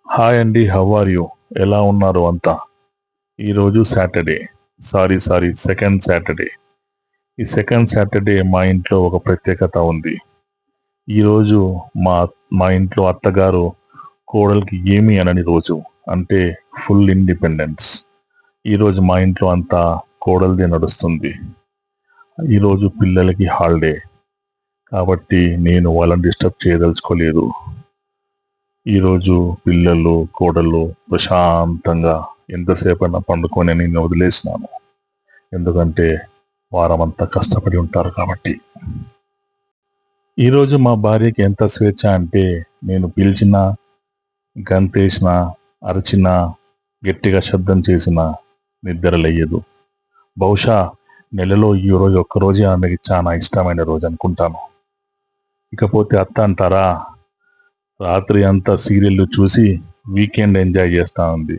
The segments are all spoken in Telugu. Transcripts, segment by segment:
హాయ్ అండి, హౌ ఆర్ యూ? ఎలా ఉన్నారు అంతా? ఈరోజు సాటర్డే. Sorry, second Saturday. ఈ సెకండ్ సాటర్డే మా ఇంట్లో ఒక ప్రత్యేకత ఉంది. ఈరోజు మా మా ఇంట్లో అత్తగారు కోడలికి ఏమీ అనని రోజు. అంటే ఫుల్ ఇండిపెండెన్స్. ఈరోజు మా ఇంట్లో అంతా కోడలిదే నడుస్తుంది. ఈరోజు పిల్లలకి హాలిడే. కాబట్టి నేను వాళ్ళని డిస్టర్బ్ చేయదలుచుకోలేదు. ఈరోజు పిల్లలు కోడళ్ళు ప్రశాంతంగా ఎంతసేపైనా పండుకొని నేను వదిలేసినాను. ఎందుకంటే వారమంతా కష్టపడి ఉంటారు కాబట్టి. ఈరోజు మా భార్యకి ఎంత స్వేచ్ఛ అంటే నేను పిలిచినా, గంతేసినా, అరిచినా, గట్టిగా శబ్దం చేసినా నిద్ర లేయదు. బహుశా నెలలో ఈ రోజు ఒక్కరోజే ఆమెకి చాలా ఇష్టమైన రోజు అనుకుంటాను. ఇకపోతే అత్త అంటారా, రాత్రి అంతా సీరియళ్ళు చూసి వీకెండ్ ఎంజాయ్ చేస్తూ ఉంది.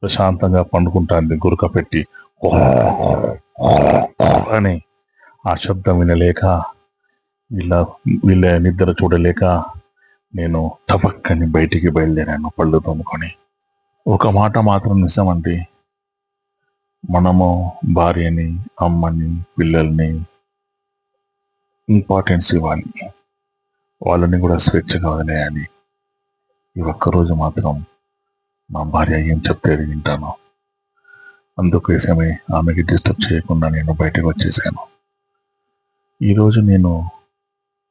ప్రశాంతంగా పండుకుంటాంది గురక పెట్టి అని. ఆ శబ్దం వినలేక వీళ్ళ నిద్ర చూడలేక నేను టపక్కని బయటికి బయలుదేరాను పళ్ళు తోముకొని. ఒక మాట మాత్రం నిజమండి, మనము భార్యని, అమ్మని, పిల్లల్ని ఇంపార్టెన్స్ ఇవ్వాలి. వాళ్ళని కూడా స్వేచ్ఛగా వదిలేయాలి. ఈ ఒక్కరోజు మాత్రం మా భార్య ఏం చెప్తే వింటాను. అందుకోసమే ఆమెకి డిస్టర్బ్ చేయకుండా నేను బయటకు వచ్చేసాను. ఈరోజు నేను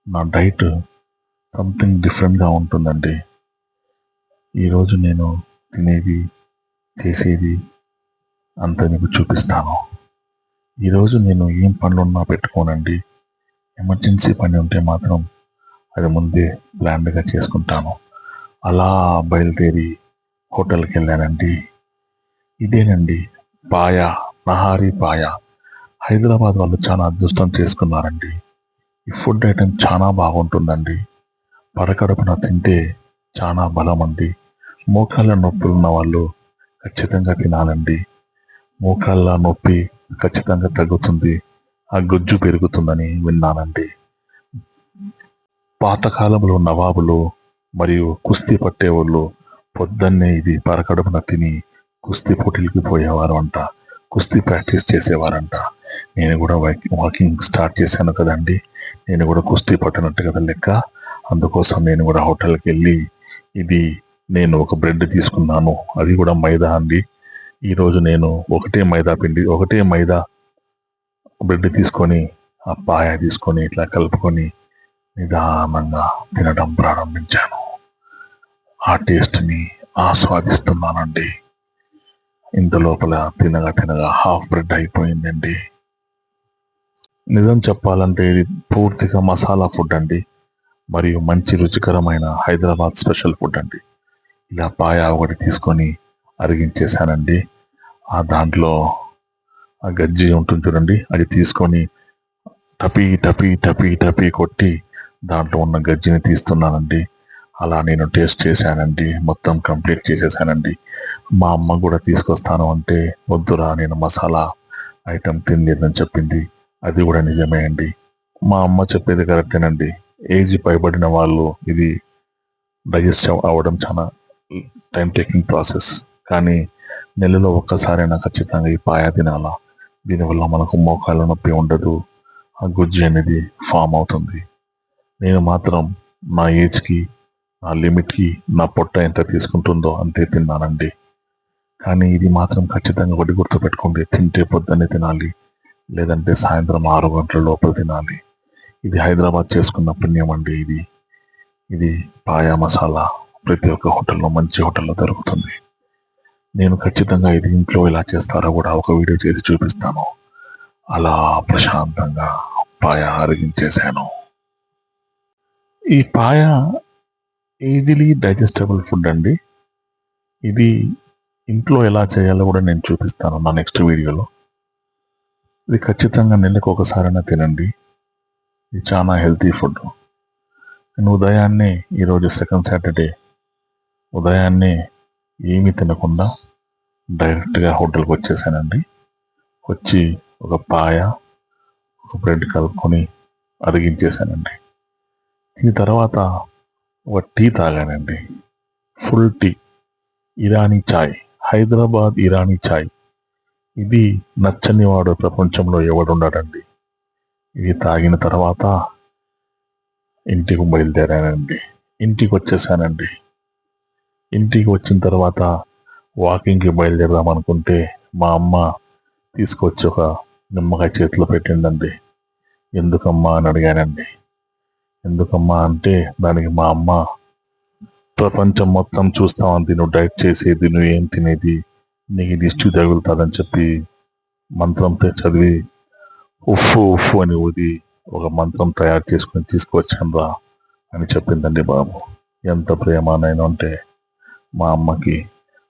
నా డైట్ సంథింగ్ డిఫరెంట్గా ఉంటుందండి. ఈరోజు నేను తినేది, చేసేది అంతా మీకు చూపిస్తాను. ఈరోజు నేను ఏం పనులున్నా పెట్టుకోనండి. ఎమర్జెన్సీ పని ఉంటే మాత్రం అది ముందే ప్లాన్డ్గా చేసుకుంటాను. అలా బయలుదేరి హోటల్కి వెళ్ళానండి. ఇదేనండి పాయ, నహారీ పాయ. హైదరాబాద్ వాళ్ళు చాలా అదృష్టం చేసుకున్నారండి. ఈ ఫుడ్ ఐటెం చాలా బాగుంటుందండి. పరకడుపున తింటే చాలా బలం అండి. మోకాళ్ళ నొప్పులు ఉన్న వాళ్ళు ఖచ్చితంగా తినాలండి. మోకాళ్ళ నొప్పి ఖచ్చితంగా తగ్గుతుంది, ఆ గుజ్జు పెరుగుతుందని విన్నానండి. పాతకాలంలో నవాబులు మరియు కుస్తీ పట్టేవాళ్ళు పొద్దున్నే ఇది పరకడుపున తిని కుస్తీ పోటీలకి పోయేవారు అంట, కుస్తీ ప్రాక్టీస్ చేసేవారంట. నేను కూడా వాకింగ్ స్టార్ట్ చేశాను కదండి, నేను కూడా కుస్తీ పట్టినట్టు కదా లెక్క. అందుకోసం నేను కూడా హోటల్కి వెళ్ళి నేను ఒక బ్రెడ్ తీసుకున్నాను. అది కూడా మైదా అండి. ఈరోజు నేను ఒకటే మైదా బ్రెడ్ తీసుకొని ఆ పాయ తీసుకొని ఇట్లా కలుపుకొని నిదానంగా తినడం ప్రారంభించాను. ఆ టేస్ట్ని ఆస్వాదిస్తున్నానండి. ఇంత లోపల తినగా హాఫ్ బ్రెడ్ అయిపోయిందండి. నిజం చెప్పాలంటే ఇది పూర్తిగా మసాలా ఫుడ్ అండి, మరియు మంచి రుచికరమైన హైదరాబాద్ స్పెషల్ ఫుడ్ అండి. ఇలా పాయ ఒకటి తీసుకొని అరిగించేశానండి. ఆ దాంట్లో ఆ గజ్జి ఉంటుంది చూడండి, అది తీసుకొని టపీ టపీ టపీ టపీ కొట్టి దాంట్లో ఉన్న గజ్జిని తీస్తున్నానండి. అలా నేను టేస్ట్ చేశానండి, మొత్తం కంప్లీట్ చేసేసానండి. మా అమ్మ కూడా తీసుకొస్తాను అంటే వద్దురా, నేను మసాలా ఐటెం తినలేదని చెప్పింది. అది కూడా నిజమే అండి. మా అమ్మ చెప్పేది కరెక్టేనండి. ఏజ్ పైబడిన వాళ్ళు ఇది డైజెస్ట్ అవ్వడం చాలా టైం టేకింగ్ ప్రాసెస్. కానీ నెలలో ఒక్కసారైనా ఖచ్చితంగా ఈ పాయ తినాలా. దీనివల్ల మనకు మోకాళ్ళ నొప్పి ఉండదు, ఆ గుజ్జు అనేది ఫామ్ అవుతుంది. నేను మాత్రం నా ఏజ్కి, నా లిమిట్కి, నా పొట్ట ఎంత తీసుకుంటుందో అంతే తిన్నానండి. కానీ ఇది మాత్రం ఖచ్చితంగా ఒకటి గుర్తుపెట్టుకోండి, తింటే పొద్దున్నే తినాలి, లేదంటే సాయంత్రం 6 గంటల లోపల తినాలి. ఇది హైదరాబాద్ చేసుకున్న పుణ్యం అండి. ఇది పాయా మసాలా ప్రతి ఒక్క హోటల్లో, మంచి హోటల్లో దొరుకుతుంది. నేను ఖచ్చితంగా ఇది ఇంట్లో ఎలా చేస్తారో కూడా ఒక వీడియో చేసి చూపిస్తాను. అలా ప్రశాంతంగా పాయ అరిగించేశాను. ఈ పాయ ఈజీలీ డైజెస్టబుల్ ఫుడ్ అండి. ఇది ఇంట్లో ఎలా చేయాలో కూడా నేను చూపిస్తాను నా నెక్స్ట్ వీడియోలో. ఇది ఖచ్చితంగా నెలకు ఒకసారైనా తినండి. ఇది చాలా హెల్తీ ఫుడ్. నేను ఉదయాన్నే, ఈరోజు సెకండ్ సాటర్డే, ఉదయాన్నే ఏమీ తినకుండా డైరెక్ట్గా హోటల్కి వచ్చేసానండి. వచ్చి ఒక పాయ, ఒక బ్రెడ్ కలుపుకొని అరిగించేసానండి. ఈ తర్వాత ఒక టీ తాగానండి, ఫుల్ టీ. ఇరానీ చాయ్, హైదరాబాద్ ఇరానీ చాయ్. ఇది నచ్చని వాడు ప్రపంచంలో ఎవడుండడండి. ఇది తాగిన తర్వాత ఇంటికి బయలుదేరానండి. ఇంటికి వచ్చేసానండి. ఇంటికి వచ్చిన తర్వాత వాకింగ్కి బయలుదేరదాం అనుకుంటే మా అమ్మ తీసుకొచ్చి ఒక నిమ్మకాయ చేతిలో పెట్టిందండి. ఎందుకమ్మా అని అడిగానండి. ఎందుకమ్మా అంటే దానికి మా అమ్మ, ప్రపంచం మొత్తం చూస్తామంది, నువ్వు డైట్ చేసేది, నువ్వు ఏం తినేది, నీకు దిష్టి తగులుతుందని చెప్పి మంత్రంతో చదివి ఉఫ్ఫు ఉఫ్ఫు అని ఊది ఒక మంత్రం తయారు చేసుకుని తీసుకువచ్చాను రా అని చెప్పిందండి బాబు. ఎంత ప్రేమనైనా అంటే మా అమ్మకి.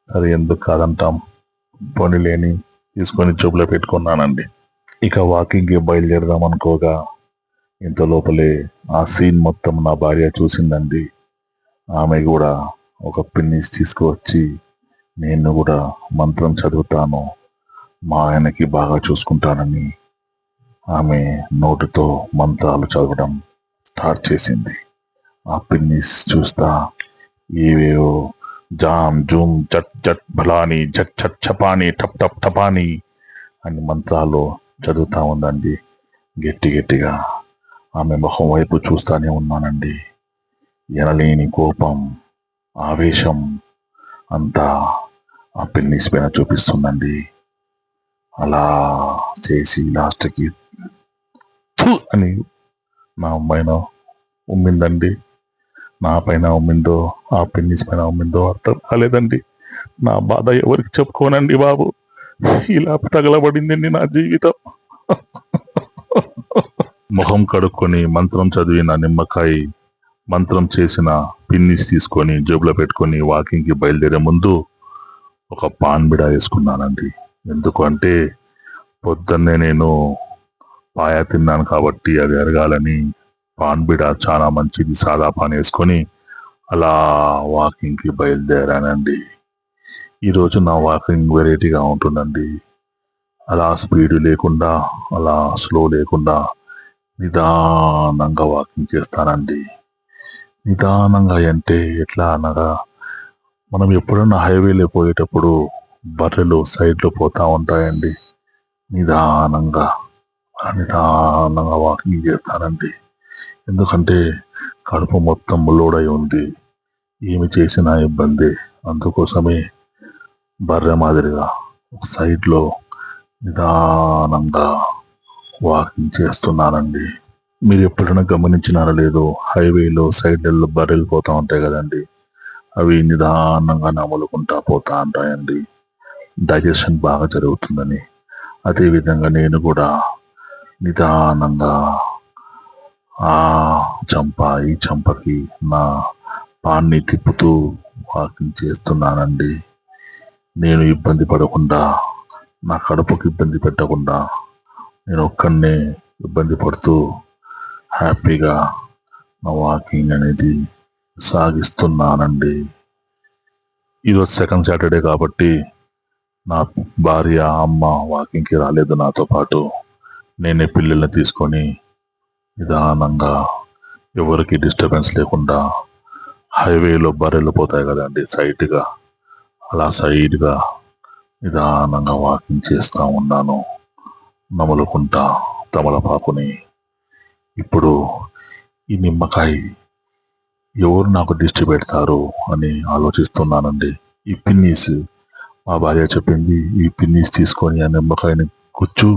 సరే ఎందుకు కాదంటాం, పోనీలేని తీసుకొని జోబులో పెట్టుకున్నానండి. ఇక వాకింగ్కి బయలుదేరదాం అనుకోగా ఇంత లోపలే ఆ సీన్ మొత్తం నా భార్య చూసిందండి. ఆమె కూడా ఒక పిన్నిస్ తీసుకువచ్చి, నేను కూడా మంత్రం చదువుతాను, మా ఆయనకి బాగా చూసుకుంటానని ఆమె నోటితో మంత్రాలు చదవడం స్టార్ట్ చేసింది. ఆ పిన్నిస్ చూస్తా ఏవేవో జామ్ జూమ్ జట్ జట్ భలాని జట్ చట్ చపాని టప్ టప్ టపాని అని మంత్రాలు చదువుతా ఉందండి. గట్టి గట్టిగా ఆమె ముఖం వైపు చూస్తానే ఉన్నానండి. ఎనలేని కోపం, ఆవేశం అంతా ఆ పిన్నిస్ పైన చూపిస్తుందండి. అలా చేసి లాస్ట్కి అని నా పైన ఉమ్మిందండి. నా పైన ఉమ్మిందో ఆ పిన్నిస్ పైన ఉమ్మిందో అర్థం కాలేదండి. నా బాధ ఎవరికి చెప్పుకోనండి బాబు. ఇలా తగలబడిందండి నా జీవితం. ముఖం కడుక్కొని మంత్రం చదివిన నిమ్మకాయ, మంత్రం చేసిన పిన్నిస్ తీసుకొని జేబులో పెట్టుకొని వాకింగ్కి బయలుదేరే ముందు ఒక పాన్ బిడా వేసుకున్నానండి. ఎందుకు అంటే పొద్దున్నే నేను పాయ తిన్నాను కాబట్టి అది అరగాలని పాన్ బిడా చాలా మంచిది, సాదా పాన్ వేసుకొని అలా వాకింగ్కి బయలుదేరానండి. ఈరోజు నా వాకింగ్ వెరైటీగా ఉంటుందండి. అలా స్పీడ్ లేకుండా, అలా స్లో లేకుండా నిదానంగా వాకింగ్ చేస్తానండి. నిదానంగా అంటే ఎట్లా అనగా, మనం ఎప్పుడన్నా హైవేలో పోయేటప్పుడు బర్రెలు సైడ్లో పోతా ఉంటాయండి. నిదానంగా వాకింగ్ చేస్తానండి. ఎందుకంటే కడుపు మొత్తం లోడ్ అయి ఉంది, ఏమి చేసినా ఇబ్బంది. అందుకోసమే బర్రె మాదిరిగా ఒక సైడ్లో నిదానంగా వాకింగ్ చేస్తున్నానండి. మీరు ఎప్పుడైనా గమనించినారో లేదో, హైవేలో సైడ్లలో బర్రెలు పోతా ఉంటాయి కదండి, అవి నిదానంగా నములుకుంటా పోతా ఉంటాయండి, డైజెషన్ బాగా జరుగుతుందని. అదేవిధంగా నేను కూడా నిదానంగా ఆ చంప ఈ చంపకి నా పాన్ని తిప్పుతూ వాకింగ్ చేస్తున్నానండి. నేను ఇబ్బంది పడకుండా, నా కడుపుకి ఇబ్బంది పెట్టకుండా, నేను ఒక్కడినే ఇబ్బంది పడుతూ హ్యాపీగా నా వాకింగ్ అనేది సాగిస్తున్నానండి. ఈరోజు సెకండ్ సాటర్డే కాబట్టి నా భార్య, అమ్మ వాకింగ్కి రాలేదు నాతో పాటు. నేనే పిల్లల్ని తీసుకొని నిదానంగా, ఎవరికి డిస్టర్బెన్స్ లేకుండా, హైవేలో బర్రెలు పోతాయి కదండి సైడ్గా, అలా సైడ్గా నిదానంగా వాకింగ్ చేస్తూ ఉన్నాను, నములుకుంటా తమలపాకుని. ఇప్పుడు ఈ నిమ్మకాయ ఎవరు నాకు దిష్టి పెడతారు అని ఆలోచిస్తున్నానండి. ఈ పిన్నీస్, మా భార్య చెప్పింది, ఈ పిన్నీస్ తీసుకొని ఆ నిమ్మకాయని గుచ్చు,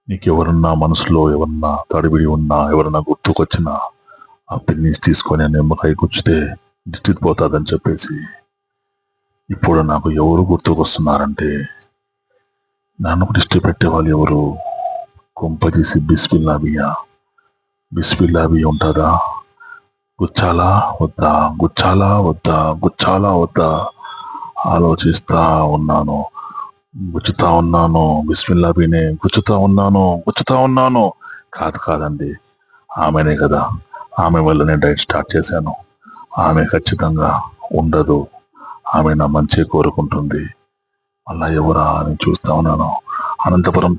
నీకు ఎవరన్నా మనసులో ఎవరన్నా తడిబిడి ఉన్నా, ఎవరన్నా గుర్తుకొచ్చినా ఆ పిన్నీస్ తీసుకొని ఆ నిమ్మకాయ గుచ్చితే దిష్టి పోతుందని చెప్పేసి. ఇప్పుడు నాకు ఎవరు గుర్తుకొస్తున్నారంటే, నన్ను దిష్టి పెట్టేవాళ్ళు ఎవరు? కొంపదీసి బిస్మిల్లా బియ్య ఉంటుందా? గుచ్చాలా వద్దా, గుచ్చాలా వద్దా, గుచ్చాలా వద్దా ఆలోచిస్తా ఉన్నాను. గుచ్చుతా ఉన్నాను, బిస్మిల్లా బినే గుచ్చుతా ఉన్నాను. కాదండి, ఆమెనే కదా, ఆమె వల్ల నేను డైట్ స్టార్ట్ చేశాను. ఆమె ఖచ్చితంగా ఉండదు, ఆమె నా మంచి కోరుకుంటుంది. అలా ఎవరా అని చూస్తా ఉన్నాను. అనంతపురం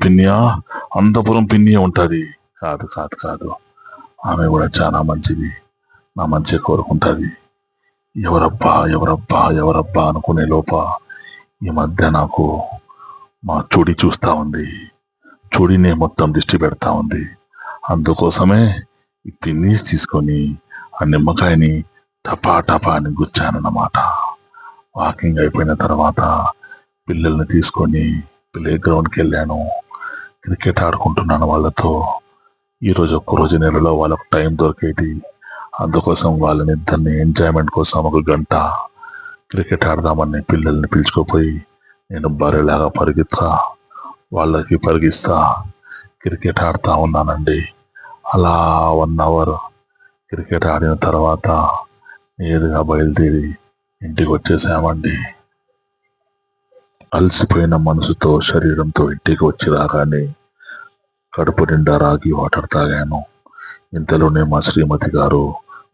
పిన్నియా ఉంటుంది. కాదు, ఆమె కూడా చాలా మంచిది, నా మంచి కోరుకుంటుంది. ఎవరబ్బా ఎవరబ్బా ఎవరబ్బా అనుకునే లోప ఈ మధ్య నాకు మా చూడి చూస్తా ఉంది. చూడినే మొత్తం దిష్టి పెడతా ఉంది. అందుకోసమే ఈ పిన్నీస్ తీసుకొని ఆ నిమ్మకాయని టపా టపా అని గుచ్చానన్నమాట. వాకింగ్ అయిపోయిన తర్వాత పిల్లల్ని తీసుకొని ప్లే గ్రౌండ్కి వెళ్ళాను. క్రికెట్ ఆడుకుంటున్నాను వాళ్ళతో. ఈరోజు ఒక్కరోజు నెలలో వాళ్ళకు టైం దొరికేది. అందుకోసం వాళ్ళని ఇద్దరిని ఎంజాయ్మెంట్ కోసం 1 గంట క్రికెట్ ఆడదామని పిల్లల్ని పిలుచుకుపోయి నేను బర్రెలాగా వాళ్ళకి పరిగిస్తా క్రికెట్ ఆడుతూ ఉన్నానండి. అలా 1 అవర్ క్రికెట్ ఆడిన తర్వాత నేరుగా బయలుదేరి ఇంటికి వచ్చేసామండి. అలసిపోయిన మనసుతో శరీరంతో ఇంటికి వచ్చి రాగానే కడుపు నిండా రాగి వాటర్ తాగాను. ఇంతలోనే మా శ్రీమతి గారు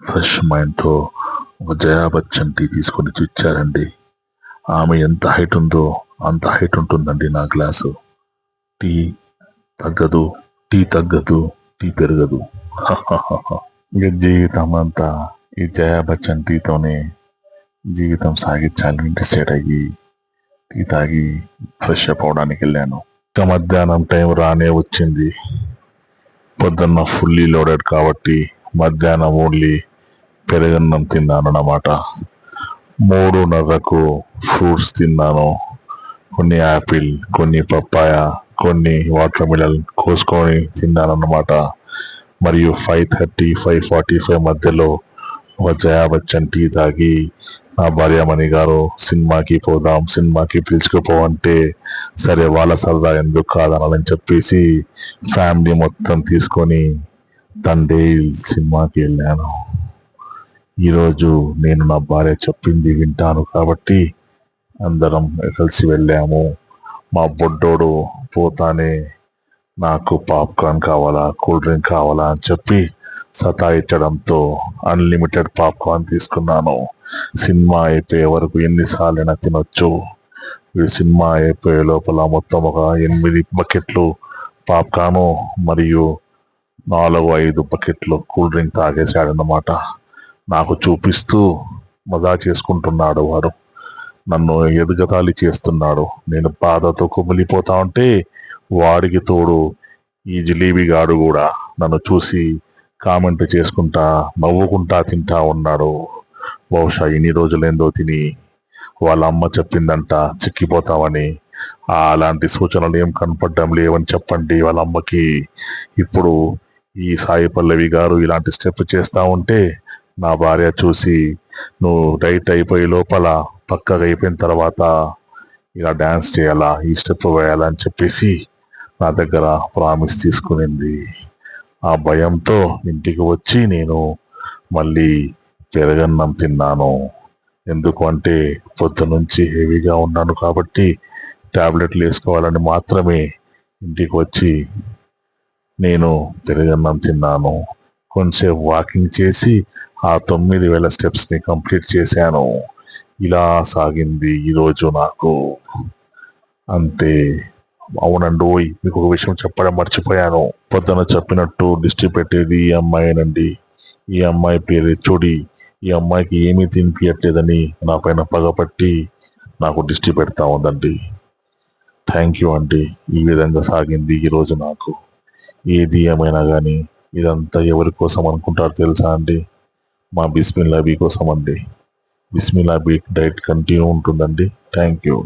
ఫ్రెష్ మైండ్తో ఒక జయా బచ్చన్ టీ తీసుకొని ఇచ్చారండి. ఆమె ఎంత హైట్ ఉందో అంత హైట్ ఉంటుందండి నా గ్లాసు. టీ తగ్గదు, టీ పెరగదు. ఇక జీవితం అంతా ఈ జయా బచ్చన్ టీతోనే జీవితం సాగించాలని డిసైడ్ అయ్యి టీ తాగి ఫ్రెష్ అప్ అవడానికి వెళ్ళాను. ఇక మధ్యాహ్నం టైం రానే వచ్చింది. పొద్దున్న ఫుల్లీ లోడెడ్ కాబట్టి మధ్యాహ్నం ఓన్లీ పెరుగన్నం తిన్నాను అన్నమాట. 3:30కు ఫ్రూట్స్ తిన్నాను. కొన్ని యాపిల్, కొన్ని పప్పాయ, కొన్ని వాటర్ మిలన్ కోసుకొని తిన్నాను అన్నమాట. మరియు 5:30, 5:45 మధ్యలో ఒక జయా బచ్చన్ టీ తాగి నా భార్యామణి గారు సినిమాకి పిలుచుకుపోవంటే సరే వాళ్ళ సరదా ఎందుకు కాదనాలని చెప్పేసి ఫ్యామిలీ మొత్తం తీసుకొని తండే సినిమాకి వెళ్ళాను. ఈరోజు నేను నా భార్య చెప్పింది వింటాను కాబట్టి అందరం కలిసి వెళ్ళాము. మా బొడ్డోడు పోతానే నాకు పాప్కార్న్ కావాలా, కూల్ డ్రింక్ కావాలా అని చెప్పి సతాయించడంతో అన్లిమిటెడ్ పాప్కార్న్ తీసుకున్నాను. సినిమా అయిపోయే వరకు ఎన్నిసార్లైనా తినొచ్చు. ఈ సినిమా అయిపోయే లోపల మొత్తం ఒక 8 బకెట్లు పాప్కార్న్ మరియు 4-5 బకెట్లు కూల్ డ్రింక్ తాగేశాడన్నమాట. నాకు చూపిస్తూ మజా చేసుకుంటున్నాడు వాడు. నన్ను ఎదుగతాళి చేస్తున్నాడు. నేను బాధతో కుమిలిపోతా ఉంటే వాడికి తోడు ఈ జిలేబీ గాడు కూడా నన్ను చూసి కామెంట్ చేసుకుంటా నవ్వుకుంటా తింటా ఉన్నాడు. బహుశా ఇన్ని రోజులేందో తిని వాళ్ళ అమ్మ చెప్పిందంట చిక్కిపోతామని. అలాంటి సూచనలు ఏం కనపడడం లేవని చెప్పండి వాళ్ళ అమ్మకి. ఇప్పుడు ఈ సాయి పల్లవి గారు ఇలాంటి స్టెప్ చేస్తా ఉంటే నా భార్య చూసి నువ్వు డైట్ అయిపోయే లోపల పక్కగా అయిపోయిన తర్వాత ఇక డ్యాన్స్ చేయాలా, ఈ స్టెప్ వేయాలా అని చెప్పేసి నా దగ్గర ప్రామిస్ తీసుకునింది. ఆ భయంతో ఇంటికి వచ్చి నేను మళ్ళీ పెరగన్నం తిన్నాను. ఎందుకు అంటే పొద్దునుంచి హెవీగా ఉన్నాను కాబట్టి టాబ్లెట్లు వేసుకోవాలని మాత్రమే ఇంటికి వచ్చి నేను పెరగన్నం తిన్నాను. కొంచెంసేపు వాకింగ్ చేసి ఆ 9,000 స్టెప్స్ని కంప్లీట్ చేశాను. ఇలా సాగింది ఈరోజు నాకు. అంతే. అవునండి, మీకు ఒక విషయం చెప్పడం మర్చిపోయాను. పొద్దున చెప్పినట్టు దిష్టి పెట్టేది ఈ అమ్మాయినండి. ఈ అమ్మాయి పేరు చూడి. ఈ అమ్మాయికి ఏమీ తినిపించట్లేదని నా పైన పగపట్టి నాకు దిష్టి పెడతా ఉందండి. థ్యాంక్ యూ అండి. ఈ విధంగా సాగింది ఈరోజు నాకు. ఏది ఏమైనా కానీ ఇదంతా ఎవరి కోసం అనుకుంటారో తెలుసా అండి? మా బిస్మిల్లా బీ కోసం అండి. బిస్మిల్లా బీ డైట్ కంటిన్యూ ఉంటుందండి. Thank you.